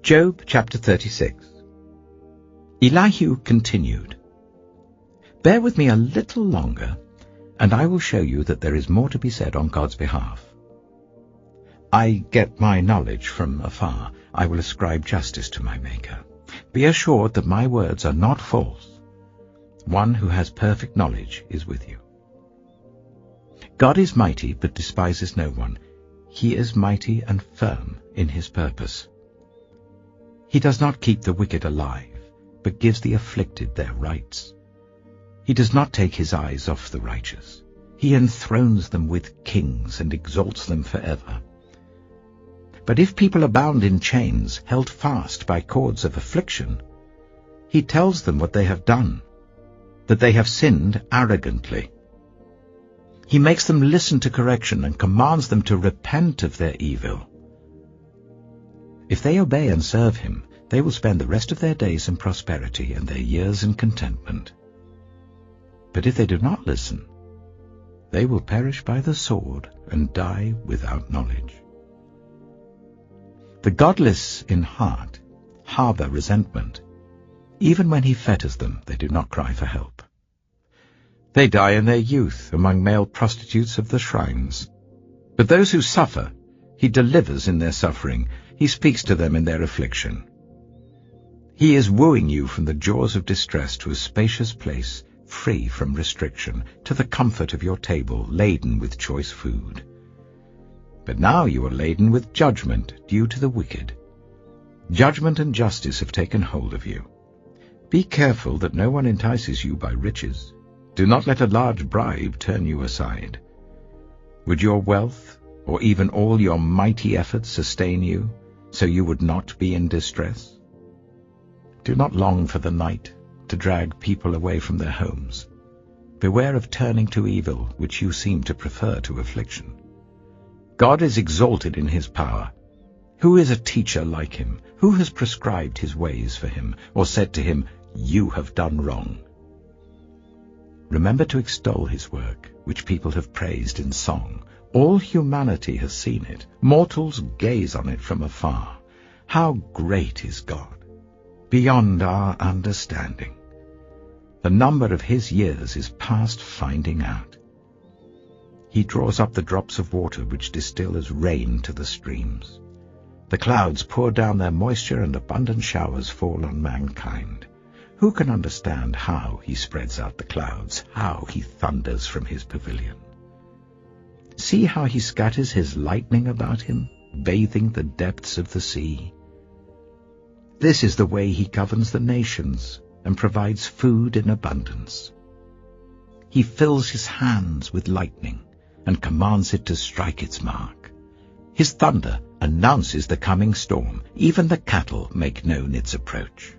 Job chapter 36. Elihu continued, "Bear with me a little longer, and I will show you that there is more to be said on God's behalf. I get my knowledge from afar. I will ascribe justice to my Maker. Be assured that my words are not false. One who has perfect knowledge is with you. God is mighty, but despises no one. He is mighty and firm in his purpose. He does not keep the wicked alive, but gives the afflicted their rights. He does not take his eyes off the righteous. He enthrones them with kings and exalts them forever. But if people are bound in chains, held fast by cords of affliction, he tells them what they have done, that they have sinned arrogantly. He makes them listen to correction and commands them to repent of their evil. If they obey and serve him, they will spend the rest of their days in prosperity and their years in contentment. But if they do not listen, they will perish by the sword and die without knowledge. The godless in heart harbor resentment. Even when he fetters them, they do not cry for help. They die in their youth among male prostitutes of the shrines. But those who suffer, he delivers in their suffering. He speaks to them in their affliction. He is wooing you from the jaws of distress to a spacious place, free from restriction, to the comfort of your table, laden with choice food. But now you are laden with judgment due to the wicked. Judgment and justice have taken hold of you. Be careful that no one entices you by riches. Do not let a large bribe turn you aside. Would your wealth, or even all your mighty efforts, sustain you, so you would not be in distress? Do not long for the night, to drag people away from their homes. Beware of turning to evil, which you seem to prefer to affliction. God is exalted in his power. Who is a teacher like him? Who has prescribed his ways for him, or said to him, "You have done wrong"? Remember to extol his work, which people have praised in song. All humanity has seen it. Mortals gaze on it from afar. How great is God, beyond our understanding. The number of his years is past finding out. He draws up the drops of water which distill as rain to the streams. The clouds pour down their moisture, and abundant showers fall on mankind. Who can understand how he spreads out the clouds, how he thunders from his pavilion? See how he scatters his lightning about him, bathing the depths of the sea. This is the way he governs the nations and provides food in abundance. He fills his hands with lightning and commands it to strike its mark. His thunder announces the coming storm. Even the cattle make known its approach.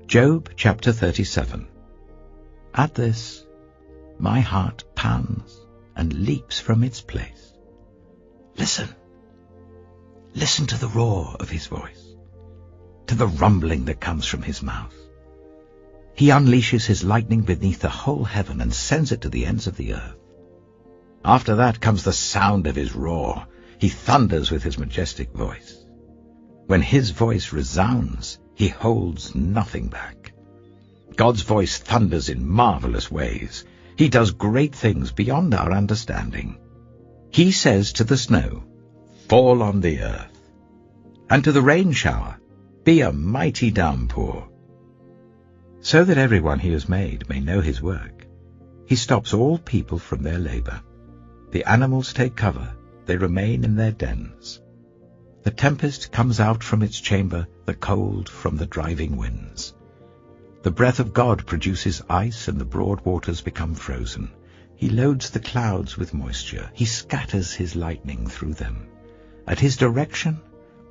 Job chapter 37. At this, my heart pants and leaps from its place. Listen. Listen to the roar of his voice, to the rumbling that comes from his mouth. He unleashes his lightning beneath the whole heaven and sends it to the ends of the earth. After that comes the sound of his roar. He thunders with his majestic voice. When his voice resounds, he holds nothing back. God's voice thunders in marvelous ways. He does great things beyond our understanding. He says to the snow, "Fall on the earth," and to the rain shower, "Be a mighty downpour," so that everyone he has made may know his work. He stops all people from their labor. The animals take cover, they remain in their dens. The tempest comes out from its chamber, the cold from the driving winds. The breath of God produces ice, and the broad waters become frozen. He loads the clouds with moisture. He scatters his lightning through them. At his direction,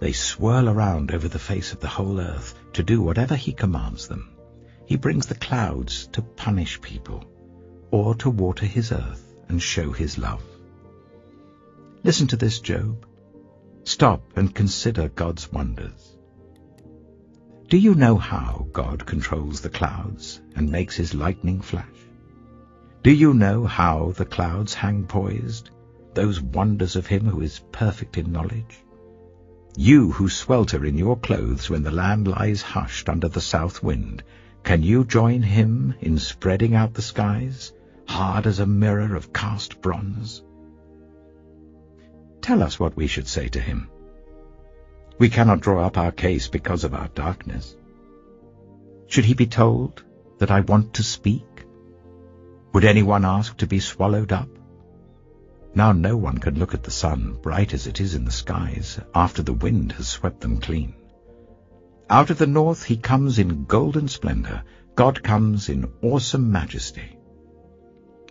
they swirl around over the face of the whole earth to do whatever he commands them. He brings the clouds to punish people, or to water his earth and show his love. Listen to this, Job. Stop and consider God's wonders. Do you know how God controls the clouds and makes his lightning flash? Do you know how the clouds hang poised, those wonders of him who is perfect in knowledge? You who swelter in your clothes when the land lies hushed under the south wind, can you join him in spreading out the skies, hard as a mirror of cast bronze? Tell us what we should say to him. We cannot draw up our case because of our darkness. Should he be told that I want to speak? Would anyone ask to be swallowed up? Now no one can look at the sun, bright as it is in the skies, after the wind has swept them clean. Out of the north he comes in golden splendor. God comes in awesome majesty.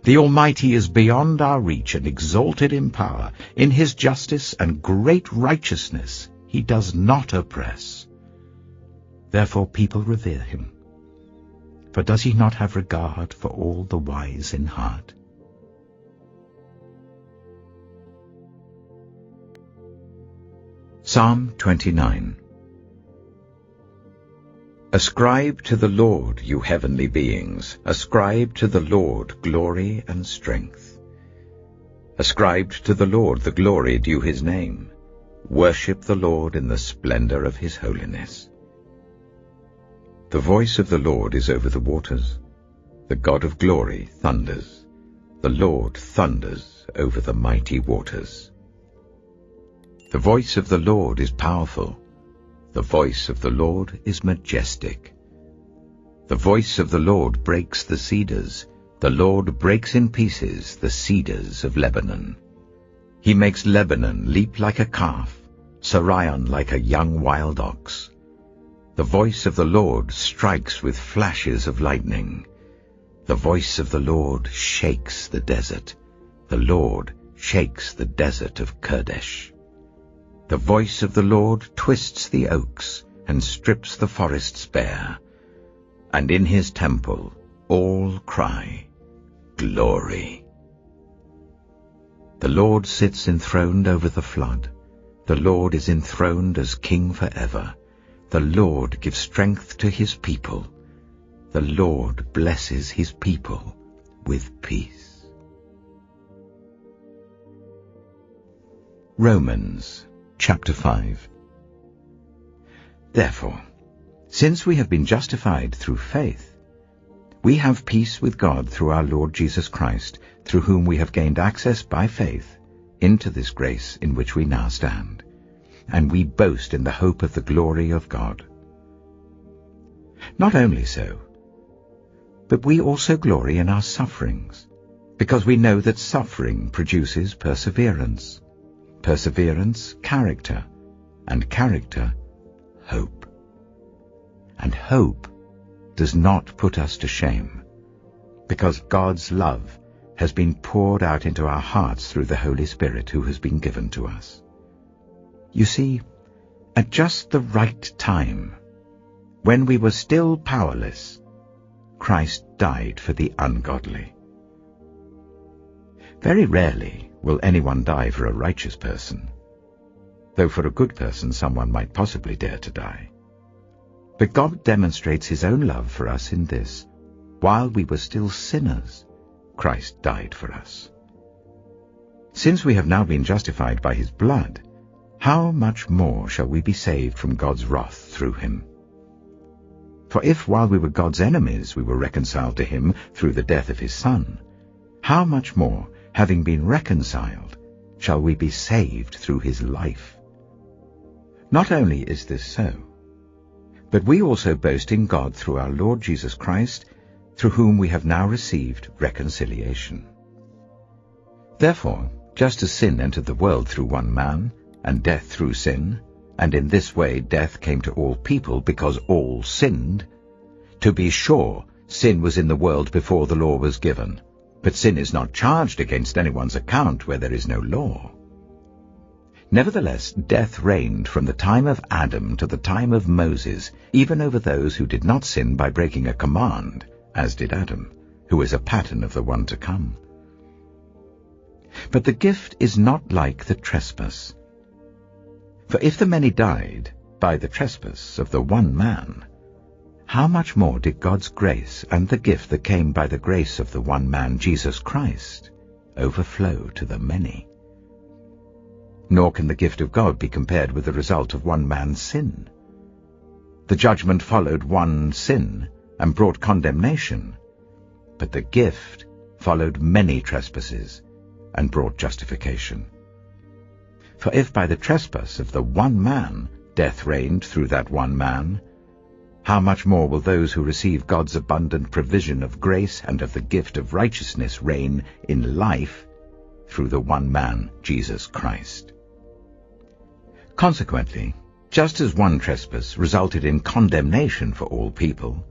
The Almighty is beyond our reach and exalted in power. In his justice and great righteousness he does not oppress. Therefore people revere him. For does he not have regard for all the wise in heart? Psalm 29. Ascribe to the Lord, you heavenly beings, ascribe to the Lord glory and strength. Ascribe to the Lord the glory due his name. Worship the Lord in the splendor of his holiness. The voice of the Lord is over the waters. The God of glory thunders. The Lord thunders over the mighty waters. The voice of the Lord is powerful. The voice of the Lord is majestic. The voice of the Lord breaks the cedars. The Lord breaks in pieces the cedars of Lebanon. He makes Lebanon leap like a calf, Sirion like a young wild ox. The voice of the Lord strikes with flashes of lightning. The voice of the Lord shakes the desert. The Lord shakes the desert of Kadesh. The voice of the Lord twists the oaks and strips the forests bare. And in his temple all cry, Glory. The Lord sits enthroned over the flood. The Lord is enthroned as King forever. The Lord gives strength to his people. The Lord blesses his people with peace. Romans chapter 5. Therefore, since we have been justified through faith, we have peace with God through our Lord Jesus Christ, through whom we have gained access by faith into this grace in which we now stand, and we boast in the hope of the glory of God. Not only so, but we also glory in our sufferings, because we know that suffering produces perseverance, perseverance, character, and character, hope. And hope does not put us to shame, because God's love has been poured out into our hearts through the Holy Spirit who has been given to us. You see, at just the right time, when we were still powerless, Christ died for the ungodly. Very rarely will anyone die for a righteous person, though for a good person someone might possibly dare to die. But God demonstrates his own love for us in this: while we were still sinners, Christ died for us. Since we have now been justified by his blood, how much more shall we be saved from God's wrath through him? For if while we were God's enemies we were reconciled to him through the death of his Son, how much more, having been reconciled, shall we be saved through his life? Not only is this so, but we also boast in God through our Lord Jesus Christ, through whom we have now received reconciliation. Therefore, just as sin entered the world through one man, and death through sin, and in this way death came to all people because all sinned. To be sure, sin was in the world before the law was given, but sin is not charged against anyone's account where there is no law. Nevertheless, death reigned from the time of Adam to the time of Moses, even over those who did not sin by breaking a command, as did Adam, who is a pattern of the one to come. But the gift is not like the trespass. For if the many died by the trespass of the one man, how much more did God's grace and the gift that came by the grace of the one man, Jesus Christ, overflow to the many? Nor can the gift of God be compared with the result of one man's sin. The judgment followed one sin and brought condemnation, but the gift followed many trespasses and brought justification. For if by the trespass of the one man death reigned through that one man, how much more will those who receive God's abundant provision of grace and of the gift of righteousness reign in life through the one man, Jesus Christ? Consequently, just as one trespass resulted in condemnation for all people,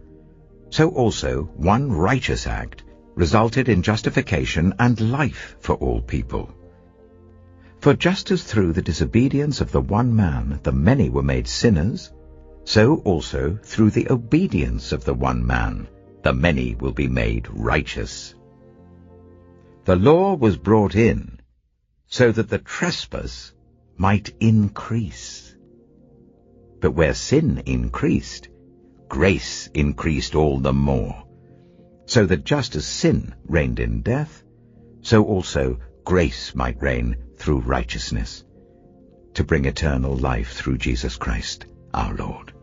so also one righteous act resulted in justification and life for all people. For just as through the disobedience of the one man the many were made sinners, so also through the obedience of the one man the many will be made righteous. The law was brought in so that the trespass might increase. But where sin increased, grace increased all the more, so that just as sin reigned in death, so also grace might reign through righteousness, to bring eternal life through Jesus Christ our Lord.